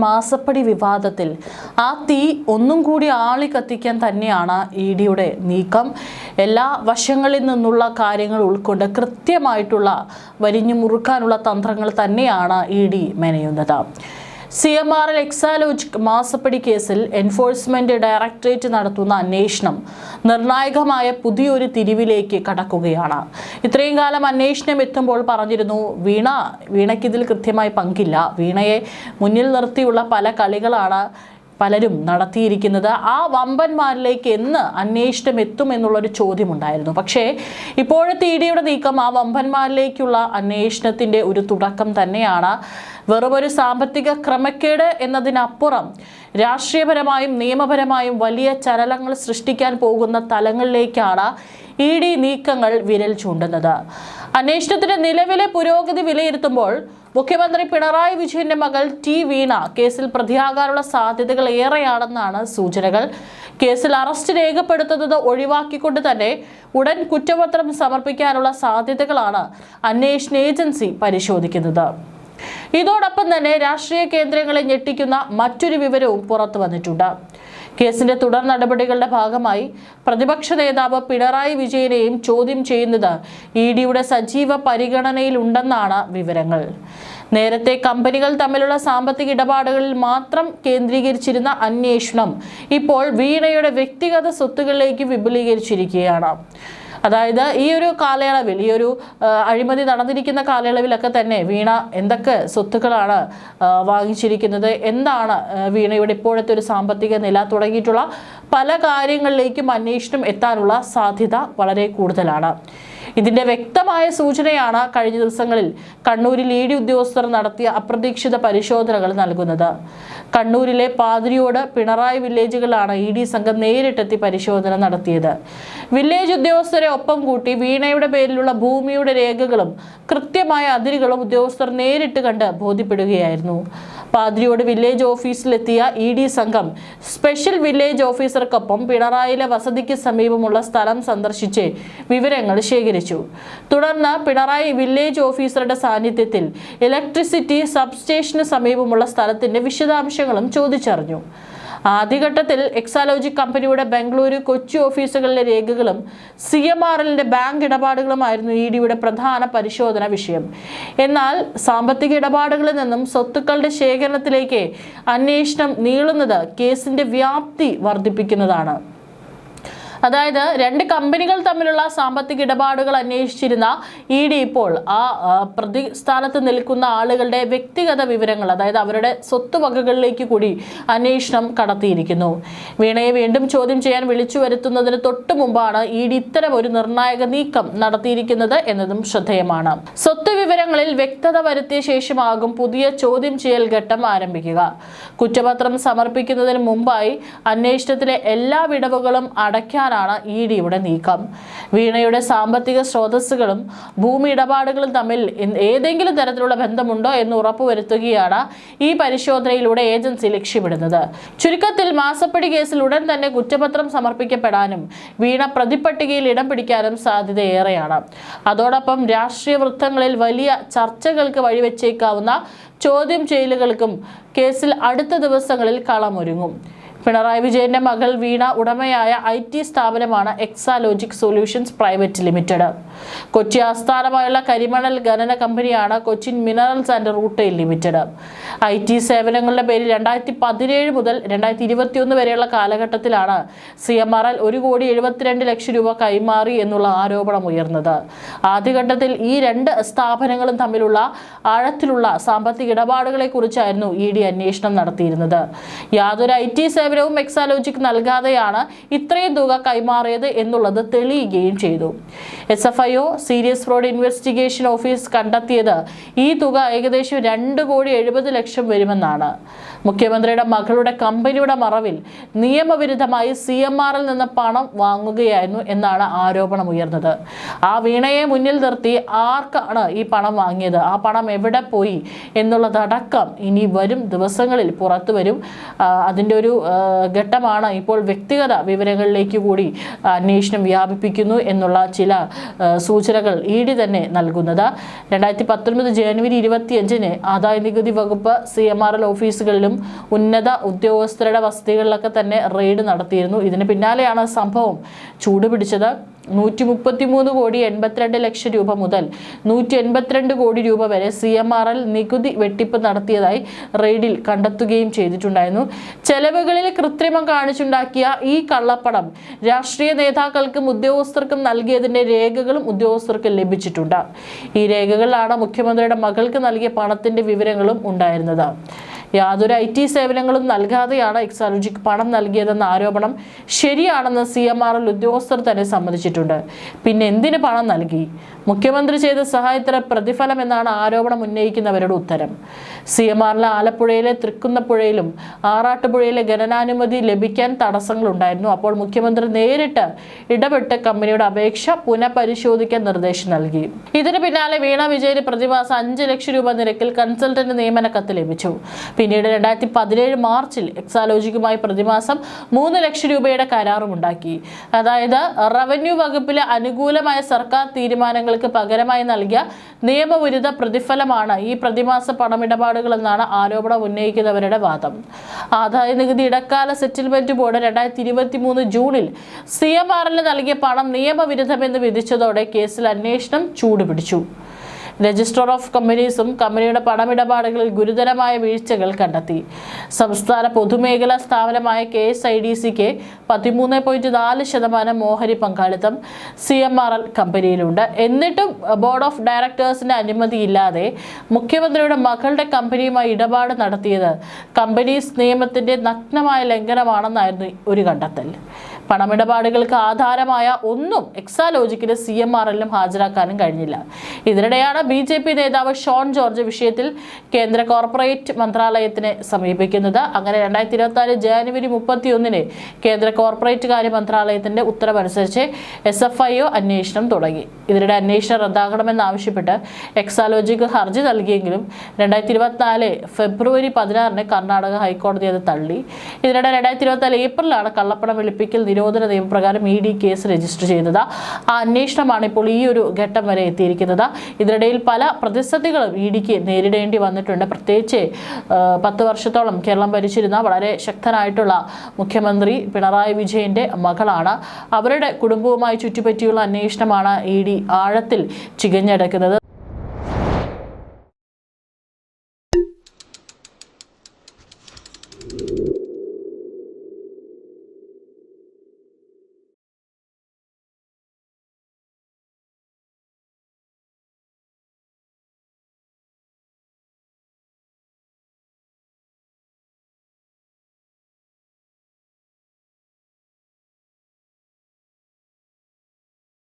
മാസപ്പടി വിവാദത്തിൽ ആ തീ ഒന്നും കൂടി ആളി കത്തിക്കാൻ തന്നെയാണ് ഇഡിയുടെ നീക്കം. എല്ലാ വശങ്ങളിൽ നിന്നുള്ള കാര്യങ്ങൾ ഉൾക്കൊണ്ട് കൃത്യമായിട്ടുള്ള വരിഞ്ഞു മുറുക്കാനുള്ള തന്ത്രങ്ങൾ തന്നെയാണ് ഇഡി മെനയുന്നത്. CMRL എക്സാലോജിക് മാസപ്പടി കേസിൽ എൻഫോഴ്സ്മെന്റ് ഡയറക്ടറേറ്റ് നടത്തുന്ന അന്വേഷണം നിർണായകമായ പുതിയൊരു തിരിവിലേക്ക് കടക്കുകയാണ്. ഇത്രയും കാലം അന്വേഷണം എത്തുമ്പോൾ പറഞ്ഞിരുന്നു വീണയ്ക്കിതിൽ കൃത്യമായി പങ്കില്ല, വീണയെ മുന്നിൽ നിർത്തിയുള്ള പല കളികളാണ് പലരും നടത്തിയിരിക്കുന്നത്, ആ വമ്പന്മാരിലേക്ക് എന്ന് അന്വേഷണം എത്തുമെന്നുള്ളൊരു ചോദ്യമുണ്ടായിരുന്നു. പക്ഷേ ഇപ്പോഴത്തെ ഇഡിയുടെ നീക്കം ആ വമ്പന്മാരിലേക്കുള്ള അന്വേഷണത്തിൻ്റെ ഒരു തുടക്കം തന്നെയാണ്. വെറുമൊരു സാമ്പത്തിക ക്രമക്കേട് എന്നതിനപ്പുറം രാഷ്ട്രീയപരമായും നിയമപരമായും വലിയ ചലനങ്ങൾ സൃഷ്ടിക്കാൻ പോകുന്ന തലങ്ങളിലേക്കാണ് ഇഡി നീക്കങ്ങൾ വിരൽ ചൂണ്ടുന്നത്. അന്വേഷണത്തിന്റെ നിലവിലെ പുരോഗതി വിലയിരുത്തുമ്പോൾ മുഖ്യമന്ത്രി പിണറായി വിജയന്റെ മകൾ വീണ കേസിൽ പ്രതിയാകാനുള്ള സാധ്യതകൾ ഏറെയാണെന്നാണ് സൂചനകൾ. കേസിൽ അറസ്റ്റ് രേഖപ്പെടുത്തുന്നത് ഒഴിവാക്കിക്കൊണ്ട് തന്നെ ഉടൻ കുറ്റപത്രം സമർപ്പിക്കാനുള്ള സാധ്യതകളാണ് അന്വേഷണ ഏജൻസി പരിശോധിക്കുന്നത്. ഇതോടൊപ്പം തന്നെ രാഷ്ട്രീയ കേന്ദ്രങ്ങളെ ഞെട്ടിക്കുന്ന മറ്റൊരു വിവരവും പുറത്തു വന്നിട്ടുണ്ട്. കേസിന്റെ തുടർ നടപടികളുടെ ഭാഗമായി പ്രതിപക്ഷ നേതാവ് പിണറായി വിജയനെയും ചോദ്യം ചെയ്യുന്നത് ഇഡിയുടെ സജീവ പരിഗണനയിലുണ്ടെന്നാണ് വിവരങ്ങൾ. നേരത്തെ കമ്പനികൾ തമ്മിലുള്ള സാമ്പത്തിക ഇടപാടുകളിൽ മാത്രം കേന്ദ്രീകരിച്ചിരുന്ന അന്വേഷണം ഇപ്പോൾ വീണയുടെ വ്യക്തിഗത സ്വത്തുകളിലേക്ക് വിപുലീകരിച്ചിരിക്കുകയാണ്. അതായത് ഈ ഒരു കാലയളവിൽ, ഈ ഒരു അഴിമതി നടന്നിരിക്കുന്ന കാലയളവിലൊക്കെ തന്നെ വീണ എന്തൊക്കെ സ്വത്തുക്കളാണ് വാങ്ങിച്ചിരിക്കുന്നത്, എന്താണ് വീണയുടെ ഇപ്പോഴത്തെ ഒരു സാമ്പത്തിക നില തുടങ്ങിയിട്ടുള്ള പല കാര്യങ്ങളിലേക്കും അന്വേഷണം എത്താനുള്ള സാധ്യത വളരെ കൂടുതലാണ്. ഇതിന്റെ വ്യക്തമായ സൂചനയാണ് കഴിഞ്ഞ ദിവസങ്ങളിൽ കണ്ണൂരിൽ ഇഡി ഉദ്യോഗസ്ഥർ നടത്തിയ അപ്രതീക്ഷിത പരിശോധനകൾ നൽകുന്നത്. കണ്ണൂരിലെ പാതിരിയോട് പിണറായി വില്ലേജുകളിലാണ് ഇഡി സംഘം നേരിട്ടെത്തി പരിശോധന നടത്തിയത്. വില്ലേജ് ഉദ്യോഗസ്ഥരെ ഒപ്പം കൂട്ടി വീണയുടെ പേരിലുള്ള ഭൂമിയുടെ രേഖകളും കൃത്യമായ അതിരുകളും ഉദ്യോഗസ്ഥർ നേരിട്ട് കണ്ട് ബോധ്യപ്പെടുകയായിരുന്നു. പാതിരിയോട് വില്ലേജ് ഓഫീസിലെത്തിയ ഇഡി സംഘം സ്പെഷ്യൽ വില്ലേജ് ഓഫീസർക്കൊപ്പം പിണറായിലെ വസതിക്ക് സമീപമുള്ള സ്ഥലം സന്ദർശിച്ച് വിവരങ്ങൾ ശേഖരിച്ചു. തുടർന്ന് പിണറായി വില്ലേജ് ഓഫീസറുടെ സാന്നിധ്യത്തിൽ ഇലക്ട്രിസിറ്റി സബ്സ്റ്റേഷന് സമീപമുള്ള സ്ഥലത്തിന്റെ വിശദാംശങ്ങളും ചോദിച്ചറിഞ്ഞു. ആദ്യഘട്ടത്തിൽ എക്സാലോജിക് കമ്പനിയുടെ ബംഗളൂരു, കൊച്ചി ഓഫീസുകളിലെ രേഖകളും CMRLന്റെ ബാങ്ക് ഇടപാടുകളുമായിരുന്നു ഇഡിയുടെ പ്രധാന പരിശോധന വിഷയം. എന്നാൽ സാമ്പത്തിക ഇടപാടുകളിൽ നിന്നും സ്വത്തുക്കളുടെ ശേഖരണത്തിലേക്ക് അന്വേഷണം നീളുന്നത് കേസിന്റെ വ്യാപ്തി വർദ്ധിപ്പിക്കുന്നതാണ്. അതായത് രണ്ട് കമ്പനികൾ തമ്മിലുള്ള സാമ്പത്തിക ഇടപാടുകൾ അന്വേഷിച്ചിരുന്ന ഇഡി ഇപ്പോൾ ആ പ്രതിസ്ഥാനത്ത് നിൽക്കുന്ന ആളുകളുടെ വ്യക്തിഗത വിവരങ്ങൾ, അതായത് അവരുടെ സ്വത്തുവകകളിലേക്ക് കൂടി അന്വേഷണം കടത്തിയിരിക്കുന്നു. വീണയെ വീണ്ടും ചോദ്യം ചെയ്യാൻ വിളിച്ചു വരുത്തുന്നതിന് തൊട്ടു മുമ്പാണ് ഇഡി ഇത്തരം ഒരു നിർണായക നീക്കം നടത്തിയിരിക്കുന്നത് എന്നതും ശ്രദ്ധേയമാണ്. സ്വത്ത് വിവരങ്ങളിൽ വ്യക്തത വരുത്തിയ ശേഷമാകും പുതിയ ചോദ്യം ചെയ്യൽ ഘട്ടം ആരംഭിക്കുക. കുറ്റപത്രം സമർപ്പിക്കുന്നതിന് മുമ്പായി അന്വേഷണത്തിലെ എല്ലാ വിടവുകളും അടയ്ക്കാൻ ഇഡിയുടെ നീക്കം. വീണയുടെ സാമ്പത്തിക സ്രോതസ്സുകളും ഭൂമി ഇടപാടുകളും തമ്മിൽ ഏതെങ്കിലും തരത്തിലുള്ള ബന്ധമുണ്ടോ എന്ന് ഉറപ്പുവരുത്തുകയാണ് ഈ പരിശോധനയിലൂടെ ഏജൻസി ലക്ഷ്യമിടുന്നത്. ചുരുക്കത്തിൽ മാസപ്പടി കേസിൽ ഉടൻ തന്നെ കുറ്റപത്രം സമർപ്പിക്കപ്പെടാനും വീണ പ്രതിപട്ടികയിൽ ഇടം പിടിക്കാനും സാധ്യതയേറെയാണ്. അതോടൊപ്പം രാഷ്ട്രീയ വൃത്തങ്ങളിൽ വലിയ ചർച്ചകൾക്ക് വഴിവെച്ചേക്കാവുന്ന ചോദ്യം ചെയ്യലുകൾക്കും കേസിൽ അടുത്ത ദിവസങ്ങളിൽ കളമൊരുങ്ങും. പിണറായി വിജയന്റെ മകൾ വീണ ഉടമയായ IT സ്ഥാപനമാണ് Exalogic solutions private limited. Kochi ആസ്ഥാനമായുള്ള കരിമണൽ ഖനന കമ്പനിയാണ് Cochin minerals and rutile limited. IT സേവനങ്ങളുടെ പേരിൽ 2017 മുതൽ 2021 വരെയുള്ള കാലഘട്ടത്തിലാണ് CMRL 1,72,00,000 രൂപ കൈമാറി എന്നുള്ള ആരോപണം ഉയർന്നത്. ആദ്യഘട്ടത്തിൽ ഈ രണ്ട് സ്ഥാപനങ്ങളും തമ്മിലുള്ള ആഴത്തിലുള്ള സാമ്പത്തിക ഇടപാടുകളെ കുറിച്ചായിരുന്നു ഇഡി അന്വേഷണം നടത്തിയിരുന്നത്. യാതൊരു IT സേവനവും എക്സാലോജിക് നൽകാതെയാണ് ഇത്രയും തുക കൈമാറിയത് എന്നുള്ളത് തെളിയുകയും ചെയ്തു. SFIO serious fraud investigation office കണ്ടെത്തിയത് ഈ തുക ഏകദേശം 2,70,00,000 വരുമെന്നാണ്. മുഖ്യമന്ത്രിയുടെ മകളുടെ കമ്പനിയുടെ മറവിൽ നിയമവിരുദ്ധമായി CMRL നിന്ന് പണം വാങ്ങുകയായിരുന്നു എന്നാണ് ആരോപണം ഉയർന്നത്. ആ വീണയെ മുന്നിൽ നിർത്തി ആർക്കാണ് ഈ പണം വാങ്ങിയത്, ആ പണം എവിടെ പോയി എന്നുള്ളതടക്കം ഇനി വരും ദിവസങ്ങളിൽ പുറത്തു വരും. അതിൻ്റെ ഒരു ഘട്ടമാണ് ഇപ്പോൾ വ്യക്തിഗത വിവരങ്ങളിലേക്ക് കൂടി അന്വേഷണം വ്യാപിപ്പിക്കുന്നു എന്നുള്ള ചില സൂചനകൾ ഇഡി തന്നെ നൽകുന്നത്. 2019 ജനുവരി 25 ആദായ നികുതി വകുപ്പ് CMRL ഓഫീസുകളിലും ഉന്നത ഉദ്യോഗസ്ഥരുടെ വസതികളിലൊക്കെ തന്നെ റെയ്ഡ് നടത്തിയിരുന്നു. ഇതിന് പിന്നാലെയാണ് സംഭവം ചൂടുപിടിച്ചത്. 133 കോടി 82 ലക്ഷം രൂപ മുതൽ 182 കോടി രൂപ വരെ CMRL നികുതി വെട്ടിപ്പ് നടത്തിയതായി റെയ്ഡിൽ കണ്ടെത്തുകയും ചെയ്തിട്ടുണ്ടായിരുന്നു. ചെലവുകളിൽ കൃത്രിമം കാണിച്ചുണ്ടാക്കിയ ഈ കള്ളപ്പണം രാഷ്ട്രീയ നേതാക്കൾക്കും ഉദ്യോഗസ്ഥർക്കും നൽകിയതിന്റെ രേഖകളും ഉദ്യോഗസ്ഥർക്ക് ലഭിച്ചിട്ടുണ്ട്. ഈ രേഖകളിലാണ് മുഖ്യമന്ത്രിയുടെ മകൾക്ക് നൽകിയ പണത്തിന്റെ വിവരങ്ങളും ഉണ്ടായിരുന്നത്. യാതൊരു IT സേവനങ്ങളും നൽകാതെയാണ് എക്സാലോജിക്ക് പണം നൽകിയതെന്ന ആരോപണം ശരിയാണെന്ന് CMRL ഉദ്യോഗസ്ഥർ തന്നെ സമ്മതിച്ചിട്ടുണ്ട്. പിന്നെ എന്തിന് പണം നൽകി? മുഖ്യമന്ത്രി ചെയ്ത സഹായത്തിന് പ്രതിഫലം എന്നാണ് ആരോപണം ഉന്നയിക്കുന്നവരുടെ ഉത്തരം. CMRL ആലപ്പുഴയിലെ തൃക്കുന്നപ്പുഴയിലും ആറാട്ടുപുഴയിലെ ഖനനാനുമതി ലഭിക്കാൻ തടസ്സങ്ങളുണ്ടായിരുന്നു. അപ്പോൾ മുഖ്യമന്ത്രി നേരിട്ട് ഇടപെട്ട് കമ്പനിയുടെ അപേക്ഷ പുനഃപരിശോധിക്കാൻ നിർദ്ദേശം നൽകി. ഇതിന് പിന്നാലെ വീണ വിജയന് പ്രതിമാസം 5 ലക്ഷം രൂപ നിരക്കിൽ കൺസൾട്ടന്റ് നിയമന കത്ത് ലഭിച്ചു. പിന്നീട് 2017 മാർച്ചിൽ എക്സാലോജിക്കുമായി പ്രതിമാസം 3 ലക്ഷം രൂപയുടെ കരാറുമുണ്ടാക്കി. അതായത് റവന്യൂ വകുപ്പിലെ അനുകൂലമായ സർക്കാർ തീരുമാനങ്ങൾക്ക് പകരമായി നൽകിയ നിയമവിരുദ്ധ പ്രതിഫലമാണ് ഈ പ്രതിമാസ പണമിടപാടുകൾ എന്നാണ് ആരോപണം ഉന്നയിക്കുന്നവരുടെ വാദം. ആദായ നികുതി ഇടക്കാല സെറ്റിൽമെന്റ് ബോർഡ് 2023 ജൂണിൽ CMRL നൽകിയ പണം നിയമവിരുദ്ധമെന്ന് വിധിച്ചതോടെ കേസിൽ അന്വേഷണം ചൂടുപിടിച്ചു. രജിസ്റ്റർ ഓഫ് കമ്പനീസും കമ്പനിയുടെ പണമിടപാടുകളിൽ ഗുരുതരമായ വീഴ്ചകൾ കണ്ടെത്തി. സംസ്ഥാന പൊതുമേഖലാ സ്ഥാപനമായ KSIDCക്ക് 13.4% ഓഹരി പങ്കാളിത്തം CMRL കമ്പനിയിലുണ്ട്. എന്നിട്ടും ബോർഡ് ഓഫ് ഡയറക്ടേഴ്സിന്റെ അനുമതിയില്ലാതെ മുഖ്യമന്ത്രിയുടെ മകളുടെ കമ്പനിയുമായി ഇടപാട് നടത്തിയത് കമ്പനീസ് നിയമത്തിന്റെ നഗ്നമായ ലംഘനമാണെന്നായിരുന്നു ഒരു കണ്ടെത്തൽ. പണമിടപാടുകൾക്ക് ആധാരമായ ഒന്നും എക്സാലോജിക്കിന് CMRLനും ഹാജരാക്കാനും കഴിഞ്ഞില്ല. ഇതിനിടെയാണ് BJP നേതാവ് ഷോൺ ജോർജ് വിഷയത്തിൽ കേന്ദ്ര കോർപ്പറേറ്റ് മന്ത്രാലയത്തിനെ സമീപിക്കുന്നത്. അങ്ങനെ 2024 ജനുവരി 31 കേന്ദ്ര കോർപ്പറേറ്റ് കാര്യ മന്ത്രാലയത്തിന്റെ ഉത്തരവനുസരിച്ച് SFIO അന്വേഷണം തുടങ്ങി. ഇതിനിടെ അന്വേഷണം റദ്ദാക്കണമെന്നാവശ്യപ്പെട്ട് എക്സാലോജിക്ക് ഹർജി നൽകിയെങ്കിലും 2024 ഫെബ്രുവരി 16 കർണാടക ഹൈക്കോടതി അത് തള്ളി. ഇതിനിടെ 2024 ഏപ്രിലാണ് കള്ളപ്പണം വെളുപ്പിക്കൽ നിരോധന നിയമപ്രകാരം ED കേസ് രജിസ്റ്റർ ചെയ്തത്. ആ അന്വേഷണമാണ് ഇപ്പോൾ ഈ ഒരു ഘട്ടം വരെ എത്തിയിരിക്കുന്നത്. ഇതിനിടയിൽ പല പ്രതിസന്ധികളും EDക്ക് നേരിടേണ്ടി വന്നിട്ടുണ്ട്. പ്രത്യേകിച്ച് 10 വർഷത്തോളം കേരളം ഭരിച്ചിരുന്ന വളരെ ശക്തനായിട്ടുള്ള മുഖ്യമന്ത്രി പിണറായി വിജയന്റെ മകളാണ്. അവരുടെ കുടുംബവുമായി ചുറ്റിപ്പറ്റിയുള്ള അന്വേഷണമാണ് ED ആഴത്തിൽ ചികഞ്ഞെടുക്കുന്നത്.